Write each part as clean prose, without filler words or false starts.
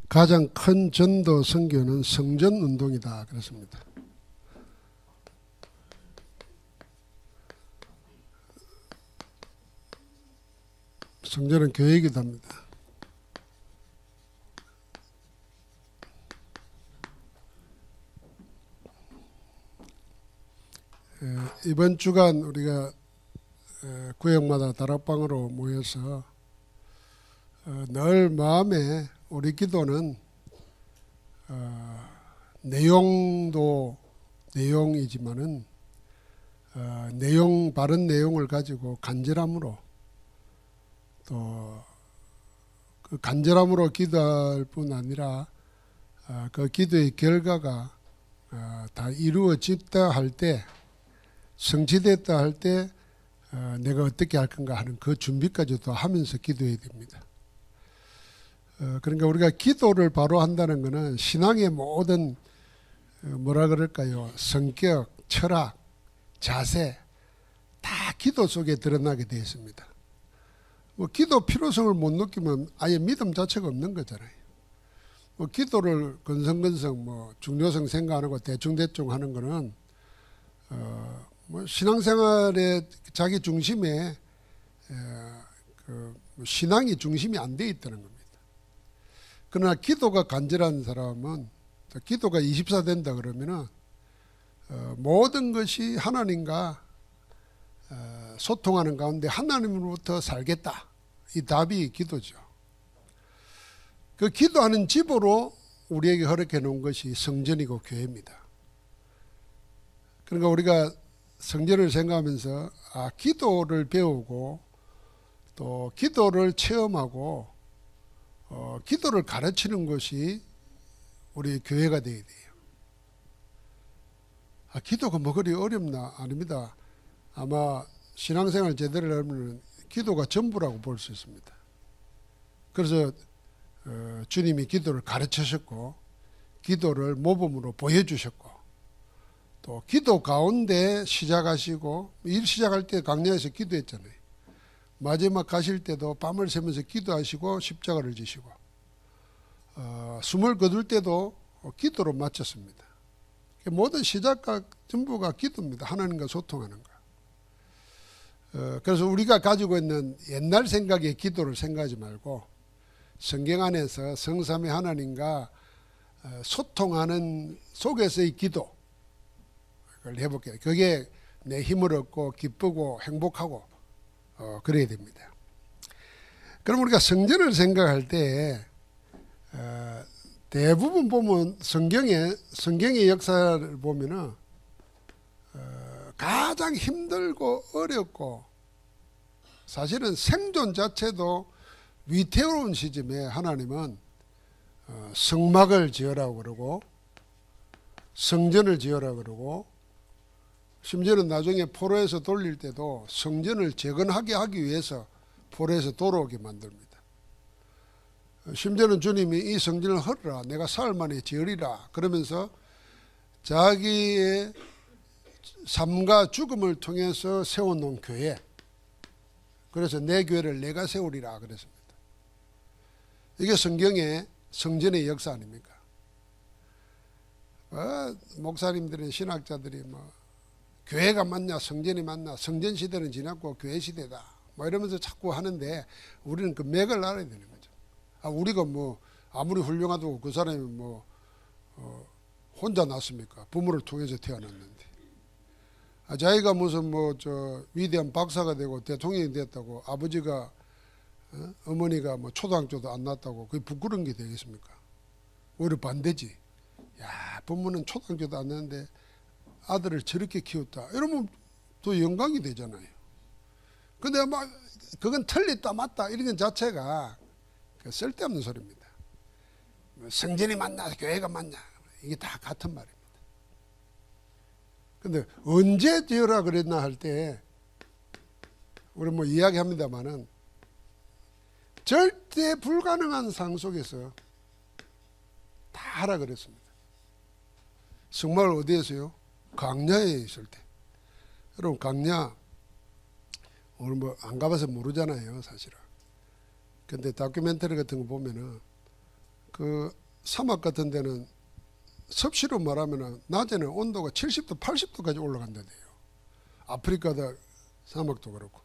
가장 큰 전도 선교는 성전 운동이다 그랬습니다. 성전은 교회이기도 합니다. 이번 주간 우리가 구역마다 다락방으로 모여서 늘 마음에 우리 기도는 내용도 내용이지만은 바른 내용을 가지고 간절함으로 또 그 간절함으로 기도할 뿐 아니라 그 기도의 결과가 다 이루어졌다 할 때, 성취됐다 할 때 내가 어떻게 할 건가 하는 그 준비까지도 하면서 기도해야 됩니다. 그러니까 우리가 기도를 바로 한다는 것은 신앙의 모든 뭐라 그럴까요? 성격, 철학, 자세 다 기도 속에 드러나게 되어 있습니다. 뭐 기도 필요성을 못 느끼면 아예 믿음 자체가 없는 거잖아요. 뭐 기도를 건성건성 중요성 생각하고 대충대충 하는 거는 뭐 신앙생활의 자기 중심에 신앙이 중심이 안 돼 있다는 겁니다. 그러나 기도가 간절한 사람은 기도가 24 된다 그러면은 모든 것이 하나님과 소통하는 가운데 하나님으로부터 살겠다. 이 답이 기도죠. 그 기도하는 집으로 우리에게 허락해 놓은 것이 성전이고 교회입니다. 그러니까 우리가 성전을 생각하면서 기도를 배우고 또 기도를 체험하고 기도를 가르치는 것이 우리 교회가 되어야 돼요. 기도가 뭐 그리 어렵나? 아닙니다. 아마 신앙생활 제대로 하면 기도가 전부라고 볼 수 있습니다. 그래서 주님이 기도를 가르치셨고 기도를 모범으로 보여주셨고 또 기도 가운데 시작하시고 일 시작할 때 강야에서 기도했잖아요. 마지막 가실 때도 밤을 새면서 기도하시고 십자가를 지시고 숨을 거둘 때도 기도로 마쳤습니다. 모든 시작과 전부가 기도입니다. 하나님과 소통하는 거. 그래서 우리가 가지고 있는 옛날 생각의 기도를 생각하지 말고 성경 안에서 성삼위 하나님과 소통하는 속에서의 기도 그걸 해볼게요. 그게 내 힘을 얻고 기쁘고 행복하고 그래야 됩니다. 그럼 우리가 성전을 생각할 때 대부분 보면 성경의 역사를 보면은 가장 힘들고 어렵고 사실은 생존 자체도 위태로운 시점에 하나님은 성막을 지으라고 그러고 성전을 지으라고 그러고 심지어는 나중에 포로에서 돌릴 때도 성전을 재건하게 하기 위해서 포로에서 돌아오게 만듭니다. 심지어는 주님이 이 성전을 헐으라 내가 사흘 만에 지으리라 그러면서 자기의 삶과 죽음을 통해서 세워놓은 교회, 그래서 내 교회를 내가 세우리라 그랬습니다. 이게 성경의 성전의 역사 아닙니까? 목사님들은 신학자들이 교회가 맞냐 성전이 맞냐 성전 시대는 지났고 교회 시대다 이러면서 자꾸 하는데 우리는 그 맥을 알아야 되는 거죠. 우리가 아무리 훌륭하다고 그 사람이 혼자 났습니까? 부모를 통해서 태어났는데. 자기가 무슨 위대한 박사가 되고 대통령이 됐다고 아버지가 어머니가 초등학교도 안 났다고 그게 부끄러운 게 되겠습니까? 오히려 반대지. 야, 부모는 초등학교도 안 났는데 아들을 저렇게 키웠다. 이러면 더 영광이 되잖아요. 근데 그건 틀렸다 맞다 이런 것 자체가 쓸데없는 소리입니다. 성전이 맞나 교회가 맞냐 이게 다 같은 말입니다. 근데 언제 지으라 그랬나 할 때 우리 이야기합니다마는 절대 불가능한 상황 속에서 다 하라 그랬습니다. 정말 어디에서요? 광야에 있을 때. 여러분 광야 오늘 안 가봐서 모르잖아요 사실은. 근데 다큐멘터리 같은 거 보면은 그 사막 같은 데는 섭씨로 말하면 낮에는 온도가 70도, 80도까지 올라간다대요. 아프리카다 사막도 그렇고.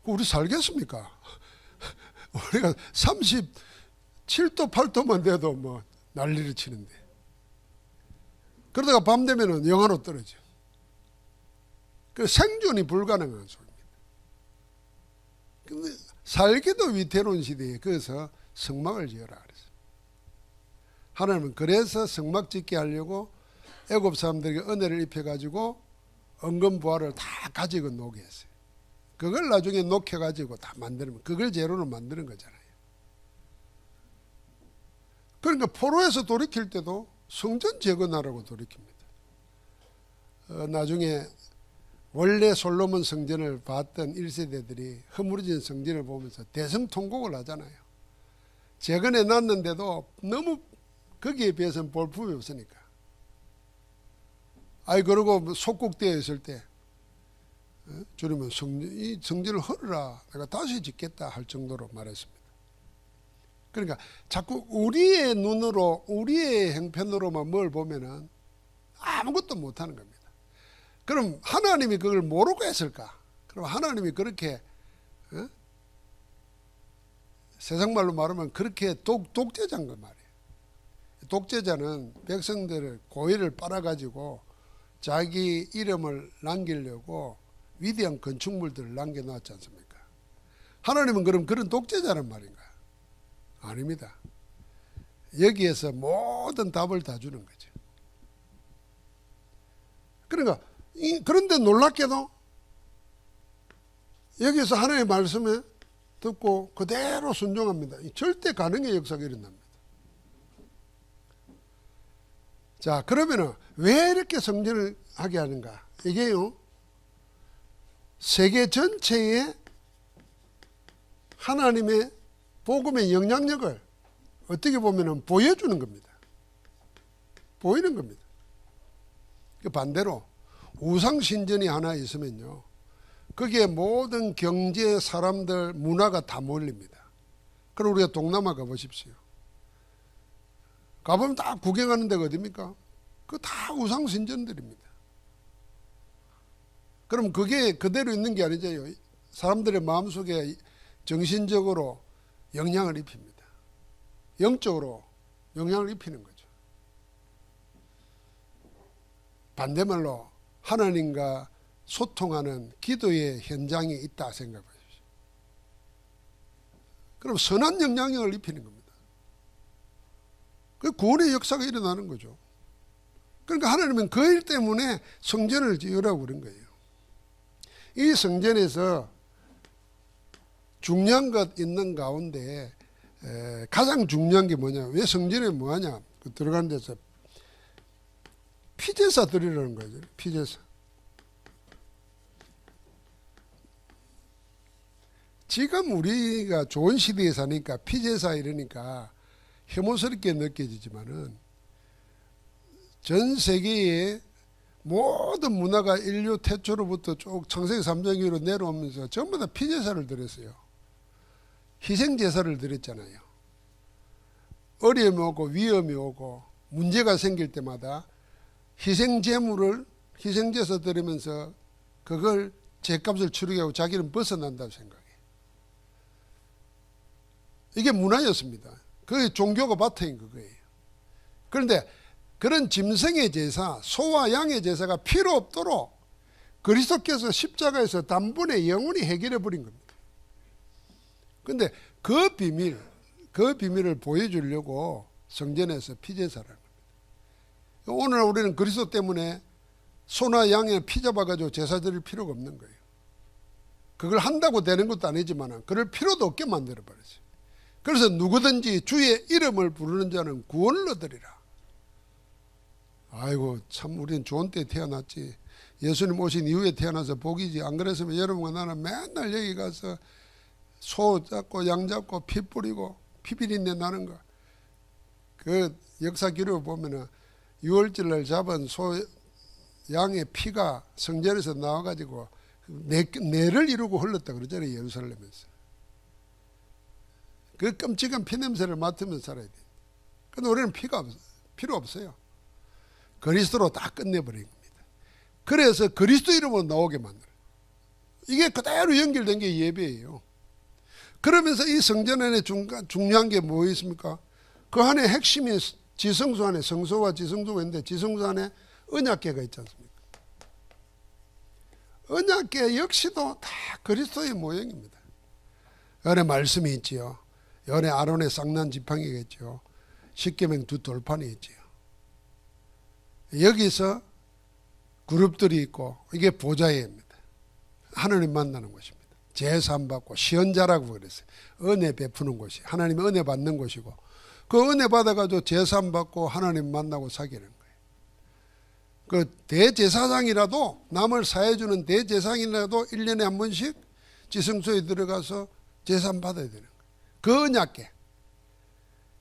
우리 살겠습니까? 우리가 37도, 8도만 돼도 뭐 난리를 치는데. 그러다가 밤 되면은 영하로 떨어져. 그 생존이 불가능한 소리입니다. 근데 살기도 위태로운 시대에 거기서 성막을 지어라 그랬어요. 하나님은 그래서 성막 짓게 하려고 애굽 사람들에게 은혜를 입혀가지고 은금부화를 다 가지고 노게 했어요. 그걸 나중에 녹여가지고 다 만들면 그걸 재료로 만드는 거잖아요. 그러니까 포로에서 돌이킬 때도 성전 재건하라고 돌이킵니다. 나중에 원래 솔로몬 성전을 봤던 1세대들이 허물어진 성전을 보면서 대성통곡을 하잖아요. 재건해 놨는데도 너무 거기에 비해서는 볼품이 없으니까. 그러고 속국되어 있을 때 주님은 이 성전을 헐어라, 내가 다시 짓겠다 할 정도로 말했습니다. 그러니까 자꾸 우리의 눈으로 우리의 형편으로만 뭘 보면은 아무것도 못하는 겁니다. 그럼 하나님이 그걸 모르고 했을까? 그럼 하나님이 그렇게 세상 말로 말하면 그렇게 독재자인 거 말이에요. 독재자는 백성들의 고의를 빨아가지고 자기 이름을 남기려고 위대한 건축물들을 남겨놨지 않습니까? 하나님은 그럼 그런 독재자란 말인가? 아닙니다. 여기에서 모든 답을 다 주는 거죠. 그러니까 그런데 놀랍게도 여기서 하나님의 말씀에 듣고 그대로 순종합니다. 절대 가능의 역사가 일어납니다. 자, 그러면은 왜 이렇게 성전을 하게 하는가? 이게요, 세계 전체에 하나님의 복음의 영향력을 어떻게 보면은 보여주는 겁니다. 보이는 겁니다. 반대로 우상신전이 하나 있으면요, 거기에 모든 경제, 사람들, 문화가 다 몰립니다. 그럼 우리가 동남아 가보십시오. 가보면 다 구경하는 데가 어딥니까? 그거 다 우상신전들입니다. 그럼 그게 그대로 있는 게 아니죠. 사람들의 마음속에 정신적으로 영향을 입힙니다. 영적으로 영향을 입히는 거죠. 반대말로 하나님과 소통하는 기도의 현장이 있다 생각하십시오. 그럼 선한 영향력을 입히는 겁니다. 그 구원의 역사가 일어나는 거죠. 그러니까 하나님은 그 일 때문에 성전을 지으라고 그런 거예요. 이 성전에서 중요한 것 있는 가운데 가장 중요한 게 뭐냐? 왜 성전에 뭐하냐? 들어가는 데서 피제사 드리라는 거죠. 피제사. 지금 우리가 좋은 시대에 사니까 피제사 이러니까 혐오스럽게 느껴지지만은 전 세계의 모든 문화가 인류 태초로부터 쭉 창세기 3장 이후로 내려오면서 전부 다 피제사를 드렸어요. 희생제사를 드렸잖아요. 어려움이 오고 위험이 오고 문제가 생길 때마다 희생제물을 희생제사 드리면서 그걸 죄값을 치르게 하고 자기는 벗어난다고 생각해요. 이게 문화였습니다. 그게 종교가 바탕인 그거예요. 그런데 그런 짐승의 제사, 소와 양의 제사가 필요 없도록 그리스도께서 십자가에서 단번에 영원히 해결해 버린 겁니다. 그런데 그 비밀을 보여주려고 성전에서 피제사를 합니다. 오늘 우리는 그리스도 때문에 소나 양의 피 잡아가지고 제사 드릴 필요가 없는 거예요. 그걸 한다고 되는 것도 아니지만 그럴 필요도 없게 만들어버렸어요. 그래서 누구든지 주의 이름을 부르는 자는 구원을 얻으리라. 아이고 참 우리는 좋은 때 태어났지. 예수님 오신 이후에 태어나서 복이지. 안 그랬으면 여러분과 나는 맨날 여기 가서 소 잡고 양 잡고 피 뿌리고 피비린내 나는 거. 그 역사 기록을 보면은 6월절 날 잡은 소 양의 피가 성전에서 나와가지고 내를 이루고 흘렀다 그러잖아요. 예루살렘에서. 그 끔찍한 피냄새를 맡으면서 살아야 돼. 근데 우리는 필요 없어요. 그리스도로 다 끝내버린 겁니다. 그래서 그리스도 이름으로 나오게 만들어요. 이게 그대로 연결된 게 예배예요. 그러면서 이 성전 안에 중요한 게 뭐 있습니까? 그 안에 핵심이 지성소 안에 성소와 지성소가 있는데 지성소 안에 언약궤가 있지 않습니까? 언약궤 역시도 다 그리스도의 모형입니다. 여기 말씀이 있지요. 여기 아론의 쌍난 지팡이겠죠. 십계명 두 돌판이 있지요. 여기서 그룹들이 있고 이게 보좌예입니다. 하나님 만나는 곳입니다. 제사 받고 시언자라고 그랬어요. 은혜 베푸는 곳이 하나님의 은혜 받는 곳이고 그 은혜 받아가지고 제사 받고 하나님 만나고 사귀는 거예요. 그 대제사장이라도 남을 사해주는 대제사장이라도 1년에 한 번씩 지성소에 들어가서 제사 받아야 되는 거예요. 그 언약궤,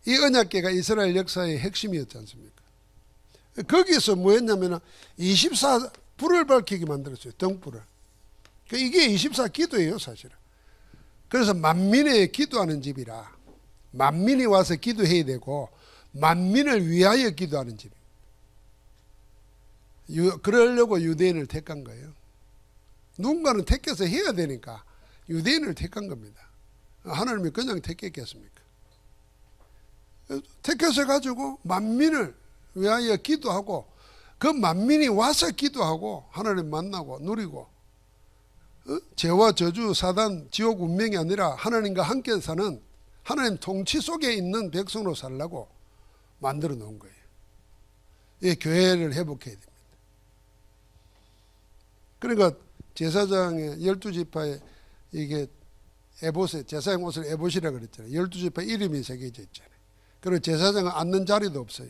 이 언약궤가 이스라엘 역사의 핵심이었지 않습니까? 거기서 뭐 했냐면 24 불을 밝히게 만들었어요. 등불을. 이게 24 기도예요, 사실은. 그래서 만민의 기도하는 집이라 만민이 와서 기도해야 되고 만민을 위하여 기도하는 집입니다. 그러려고 유대인을 택한 거예요. 누군가는 택해서 해야 되니까 유대인을 택한 겁니다. 하나님이 그냥 택했겠습니까? 택해서 가지고 만민을 위하여 기도하고 그 만민이 와서 기도하고 하나님 만나고 누리고 죄와 저주 사단 지옥 운명이 아니라 하나님과 함께 사는 하나님 통치 속에 있는 백성으로 살라고 만들어 놓은 거예요. 이 교회를 회복해야 됩니다. 그러니까 제사장의 12지파에 이게 에봇에 제사장 옷을 에봇이라고 그랬잖아요. 12지파 이름이 새겨져 있잖아요. 그리고 제사장은 앉는 자리도 없어요.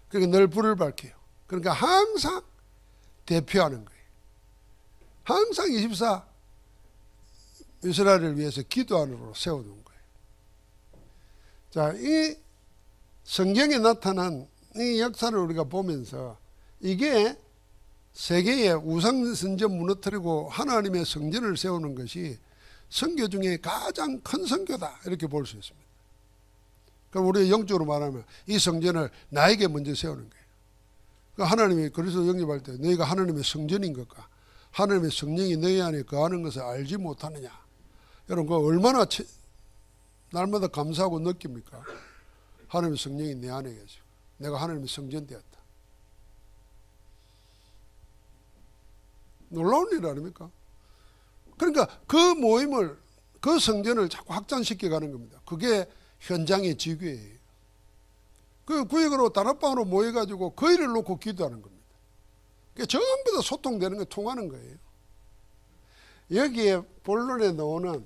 그러니까 늘 불을 밝혀요. 그러니까 항상 대표하는 거예요. 항상 24 이스라엘을 위해서 기도하는으로 세워둔 거예요. 자, 이 성경에 나타난 이 역사를 우리가 보면서 이게 세계의 우상 선전 무너뜨리고 하나님의 성전을 세우는 것이 선교 중에 가장 큰 선교다 이렇게 볼 수 있습니다. 그럼 우리가 영적으로 말하면 이 성전을 나에게 먼저 세우는 거예요. 그러니까 하나님이 그리스도 영접할 때 너희가 하나님의 성전인 것과 하나님의 성령이 너희 안에 거하는 것을 알지 못하느냐. 여러분 그 얼마나 날마다 감사하고 느낍니까? 하나님의 성령이 내 안에 계시고 내가 하나님의 성전 되었다. 놀라운 일 아닙니까? 그러니까 그 모임을 그 성전을 자꾸 확장시켜 가는 겁니다. 그게 현장의 지교예요. 그 구역으로 다락방으로 모여가지고 그 일을 놓고 기도하는 겁니다. 그게 전부 다 소통되는 거 통하는 거예요. 여기에 본론에 나오는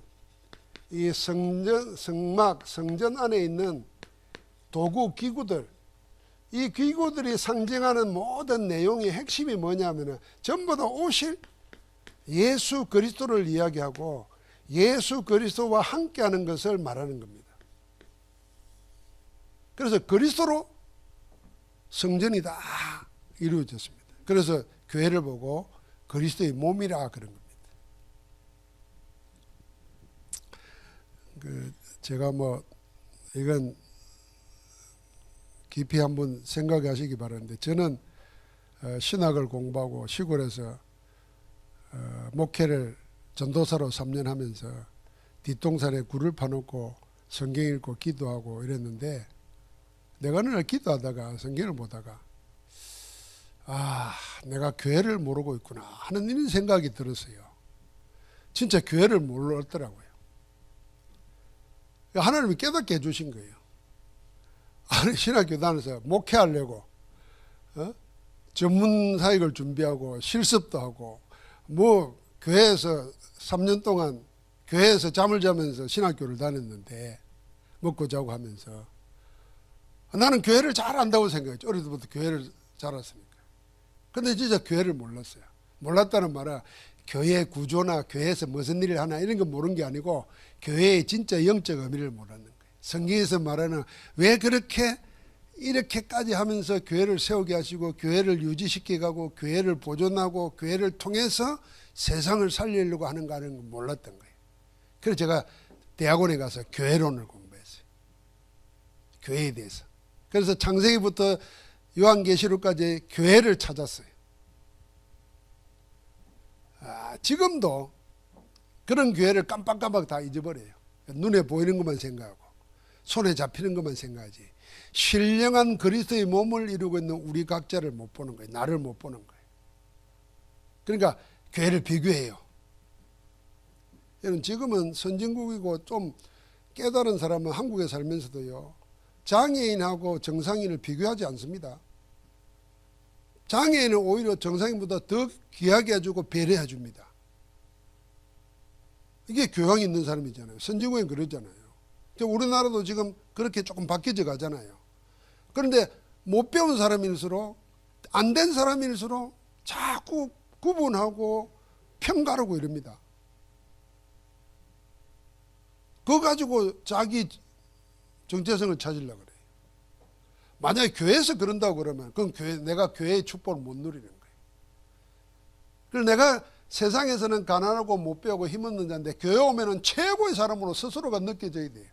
이 성전, 성막, 성전 안에 있는 도구, 기구들, 이 기구들이 상징하는 모든 내용의 핵심이 뭐냐면 전부 다 오실 예수 그리스도를 이야기하고 예수 그리스도와 함께하는 것을 말하는 겁니다. 그래서 그리스도로 성전이 다 이루어졌습니다. 그래서 교회를 보고 그리스도의 몸이라 그런 겁니다. 제가 이건 깊이 한번 생각하시기 바라는데 저는 신학을 공부하고 시골에서 목회를 전도사로 3년 하면서 뒷동산에 굴을 파놓고 성경 읽고 기도하고 이랬는데 내가 어느 날 기도하다가 성경을 보다가 내가 교회를 모르고 있구나 하는 이런 생각이 들었어요. 진짜 교회를 몰랐더라고요. 하나님이 깨닫게 해주신 거예요. 신학교 다니면서 목회하려고 전문 사역을 준비하고 실습도 하고 교회에서 3년 동안 교회에서 잠을 자면서 신학교를 다녔는데 먹고 자고 하면서 나는 교회를 잘 안다고 생각했죠. 어릴 때부터 교회를 잘 알았으니까. 근데 진짜 교회를 몰랐어요. 몰랐다는 말은 교회 구조나 교회에서 무슨 일을 하나 이런 거 모르는 게 아니고 교회의 진짜 영적 의미를 몰랐는 거예요. 성경에서 말하는 왜 그렇게 이렇게까지 하면서 교회를 세우게 하시고 교회를 유지시켜가고 교회를 보존하고 교회를 통해서 세상을 살리려고 하는가 하는 걸 몰랐던 거예요. 그래서 제가 대학원에 가서 교회론을 공부했어요. 교회에 대해서. 그래서 창세기부터 요한계시록까지 교회를 찾았어요. 지금도 그런 교회를 깜빡깜빡 다 잊어버려요. 눈에 보이는 것만 생각하고 손에 잡히는 것만 생각하지 신령한 그리스도의 몸을 이루고 있는 우리 각자를 못 보는 거예요. 나를 못 보는 거예요. 그러니까 교회를 비교해요. 여러분 지금은 선진국이고 좀 깨달은 사람은 한국에 살면서도요, 장애인하고 정상인을 비교하지 않습니다. 장애인은 오히려 정상인보다 더 귀하게 해주고 배려해 줍니다. 이게 교양이 있는 사람이잖아요. 선진국엔 그러잖아요. 우리나라도 지금 그렇게 조금 바뀌어져 가잖아요. 그런데 못 배운 사람일수록, 안 된 사람일수록 자꾸 구분하고 평가하고 이럽니다. 그거 가지고 자기 정체성을 찾으려고 그래요. 만약에 교회에서 그런다고 그러면 그건 내가 교회의 축복을 못 누리는 거예요. 그래서 내가 세상에서는 가난하고 못 배우고 힘없는 자인데 교회 오면은 최고의 사람으로 스스로가 느껴져야 돼요.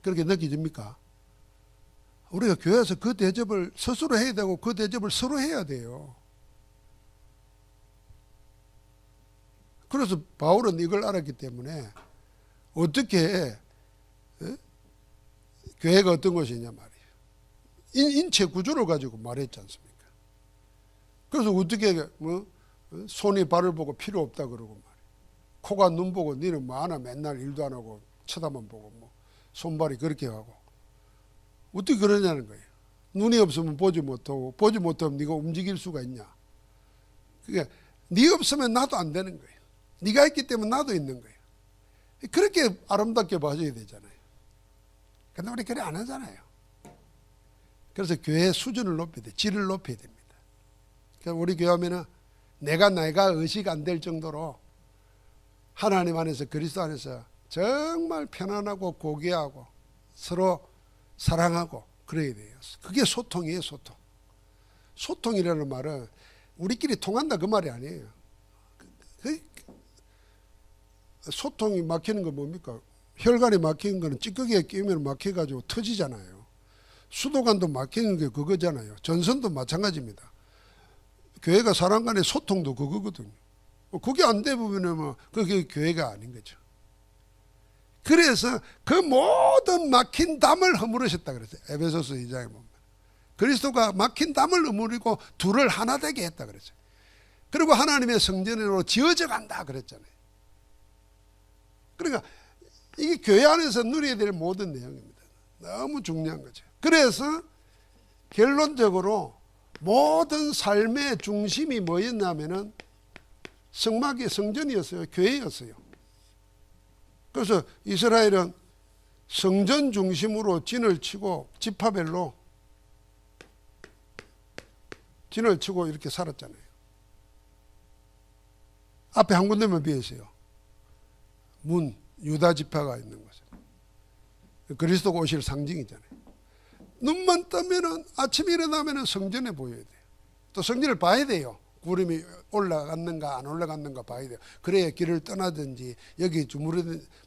그렇게 느껴집니까? 우리가 교회에서 그 대접을 스스로 해야 되고 그 대접을 서로 해야 돼요. 그래서 바울은 이걸 알았기 때문에 어떻게 교회가 어떤 것이냐 말이에요. 인체 구조를 가지고 말했지 않습니까? 그래서 어떻게 손이 발을 보고 필요 없다 그러고 말이에요. 코가 눈 보고 니는 뭐 하나 맨날 일도 안 하고 쳐다만 보고 뭐 손발이 그렇게 하고 어떻게 그러냐는 거예요. 눈이 없으면 보지 못하고 보지 못하면 네가 움직일 수가 있냐. 그러니까 네 없으면 나도 안 되는 거예요. 네가 있기 때문에 나도 있는 거예요. 그렇게 아름답게 봐줘야 되잖아요. 근데 우리 그래 안 하잖아요. 그래서 교회의 수준을 높여야 돼. 질을 높여야 됩니다. 그래서 우리 교회 하면은 내가 의식 안 될 정도로 하나님 안에서 그리스도 안에서 정말 편안하고 고귀하고 서로 사랑하고 그래야 돼요. 그게 소통이에요. 소통. 소통이라는 말은 우리끼리 통한다 그 말이 아니에요. 소통이 막히는 건 뭡니까? 혈관이 막히는 거는 찌꺼기에 끼우면 막혀가지고 터지잖아요. 수도관도 막히는 게 그거잖아요. 전선도 마찬가지입니다. 교회가 사람 간의 소통도 그거거든요. 그게 안 되면 뭐 그게 교회가 아닌 거죠. 그래서 그 모든 막힌 담을 허물으셨다 그랬어요. 에베소서 2장에 보면. 그리스도가 막힌 담을 허물이고 둘을 하나 되게 했다 그랬어요. 그리고 하나님의 성전으로 지어져 간다 그랬잖아요. 그러니까 이게 교회 안에서 누려야 될 모든 내용입니다. 너무 중요한 거죠. 그래서 결론적으로 모든 삶의 중심이 뭐였냐면은 성막의 성전이었어요. 교회였어요. 그래서 이스라엘은 성전 중심으로 진을 치고 지파별로 진을 치고 이렇게 살았잖아요. 앞에 한 군데만 비어 있어요. 문, 유다 지파가 있는 거죠. 그리스도가 오실 상징이잖아요. 눈만 뜨면은 아침에 일어나면은 성전에 보여야 돼요. 또 성전을 봐야 돼요. 구름이 올라갔는가 안 올라갔는가 봐야 돼요. 그래야 길을 떠나든지 여기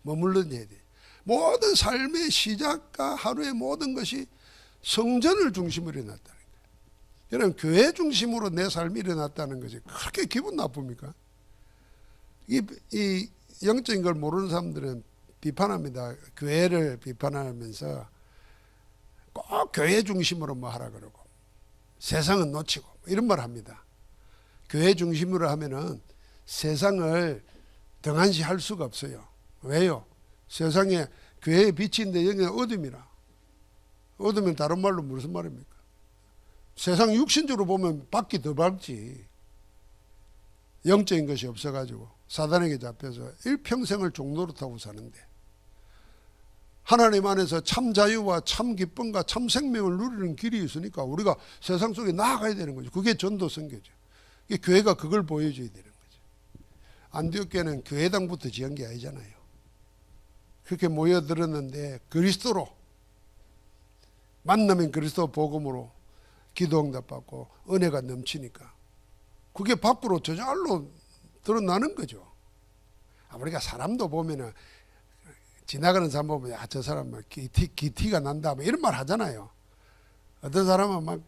머물든지 해야 돼요. 모든 삶의 시작과 하루의 모든 것이 성전을 중심으로 일어났다는 거예요. 여러분 교회 중심으로 내 삶이 일어났다는 것이 그렇게 기분 나쁩니까? 이 영적인 걸 모르는 사람들은 비판합니다. 교회를 비판하면서 꼭 교회 중심으로 뭐 하라 그러고 세상은 놓치고 이런 말 합니다. 교회 중심으로 하면은 세상을 등한시할 수가 없어요. 왜요? 세상에 교회의 빛인데 여기는 어둠이라. 어둠은 다른 말로 무슨 말입니까? 세상 육신적으로 보면 밖이 더 밝지. 영적인 것이 없어가지고 사단에게 잡혀서 일평생을 종로를 타고 사는데 하나님 안에서 참 자유와 참 기쁨과 참 생명을 누리는 길이 있으니까 우리가 세상 속에 나아가야 되는 거죠. 그게 전도 선교죠. 교회가 그걸 보여줘야 되는 거죠. 안디옥교회는 교회당부터 지은 게 아니잖아요. 그렇게 모여들었는데 그리스도로 만나면 그리스도 복음으로 기도응답받고 은혜가 넘치니까 그게 밖으로 저절로 드러나는 거죠. 우리가 사람도 보면은 지나가는 사람 보면 저 사람 기티가 난다 뭐 이런 말 하잖아요. 어떤 사람은 막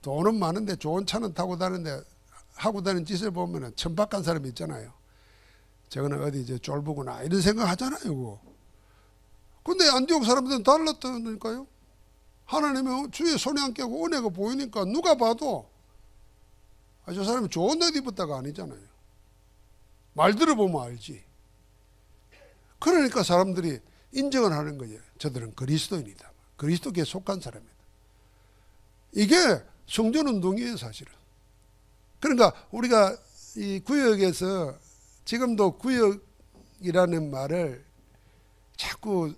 돈은 많은데 좋은 차는 타고 다니는데 하고 다니는 짓을 보면은 천박한 사람이 있잖아요. 저거는 어디 이제 쫄보구나 이런 생각 하잖아요. 근데 안디옥 사람들은 달랐다니까요. 하나님의 주의 손에 안 깨고 은혜가 보이니까 누가 봐도 저 사람이 좋은 옷 입었다가 아니잖아요. 말 들어보면 알지. 그러니까 사람들이 인정을 하는 거예요. 저들은 그리스도인이다. 그리스도께 속한 사람이다. 이게 성전운동이에요, 사실은. 그러니까 우리가 이 구역에서 지금도 구역이라는 말을 자꾸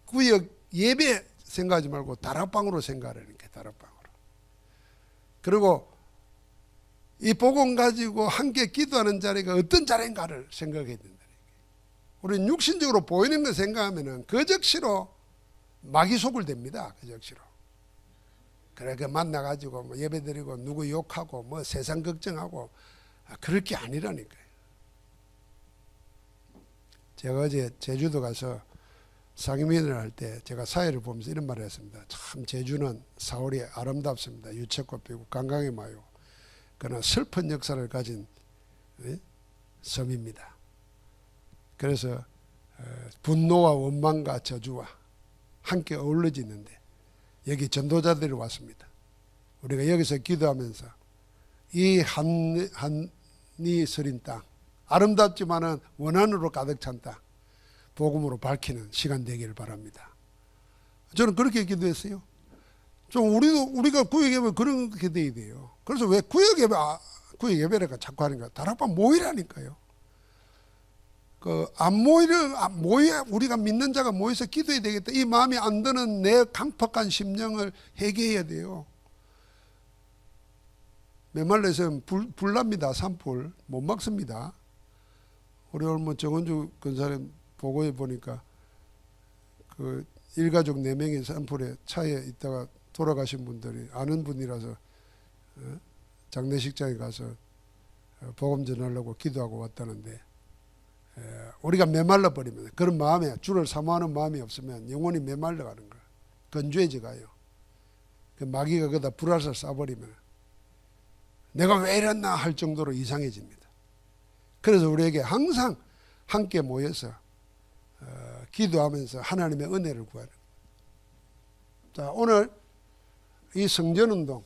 구역 예배 생각하지 말고 다락방으로 생각하라는 게 다락방으로. 그리고 이 복음 가지고 함께 기도하는 자리가 어떤 자리인가를 생각해야 된다. 우리는 육신적으로 보이는 걸 생각하면은 그 적시로 마귀 속을 댑니다. 그 적시로. 그렇게 만나가지고 뭐 예배드리고 누구 욕하고 뭐 세상 걱정하고 그럴 게 아니라니까요. 제가 어제 제주도 가서 상임위원을 할 때 제가 사회를 보면서 이런 말을 했습니다. 참 제주는 4월이 아름답습니다. 유채꽃 피고 관광에 와요. 그러나 슬픈 역사를 가진 섬입니다. 그래서 분노와 원망과 저주와 함께 어우러지는데 여기 전도자들이 왔습니다. 우리가 여기서 기도하면서 이 한이 서린 땅, 아름답지만은 원한으로 가득 찬 땅, 복음으로 밝히는 시간 되기를 바랍니다. 저는 그렇게 기도했어요. 좀 우리가 구역예배 그렇게 돼야 돼요. 그래서 왜 구역예배를 자꾸 하는가? 다락방 모이라니까요. 안 모여야 우리가 믿는 자가 모여서 기도해야 되겠다. 이 마음이 안 드는 내 강팍한 심령을 해결해야 돼요. 메말레에서는 불납니다. 산불 못 막습니다. 우리 오늘 정은주 근사님 보고해 보니까 그 일가족 4명이 산불에 차에 있다가 돌아가신 분들이 아는 분이라서 장례식장에 가서 복음 전하려고 기도하고 왔다는데, 우리가 메말라 버리면 그런 마음에 주를 사모하는 마음이 없으면 영혼이 메말라 가는 거야. 건조해져 가요. 그 마귀가 거기다 불화살 쏴버리면 내가 왜 이랬나 할 정도로 이상해집니다. 그래서 우리에게 항상 함께 모여서 기도하면서 하나님의 은혜를 구하는. 자, 오늘 이 성전운동,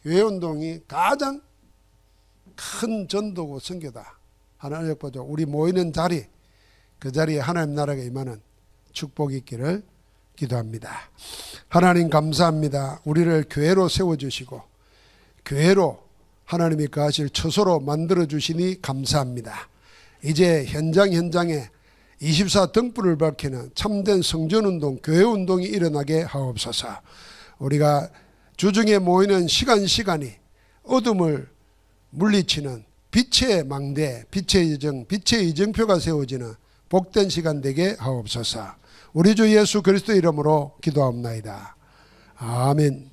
교회운동이 가장 큰 전도고 선교다 하나님 보죠. 우리 모이는 자리, 그 자리에 하나님 나라가 임하는 축복이 있기를 기도합니다. 하나님 감사합니다. 우리를 교회로 세워주시고 교회로 하나님이 거하실 처소로 만들어주시니 감사합니다. 이제 현장에 24 등불을 밝히는 참된 성전운동, 교회운동이 일어나게 하옵소서. 우리가 주중에 모이는 시간이 어둠을 물리치는 빛의 망대, 빛의 이정표가 세워지는 복된 시간 되게 하옵소서. 우리 주 예수 그리스도 이름으로 기도합나이다. 아멘.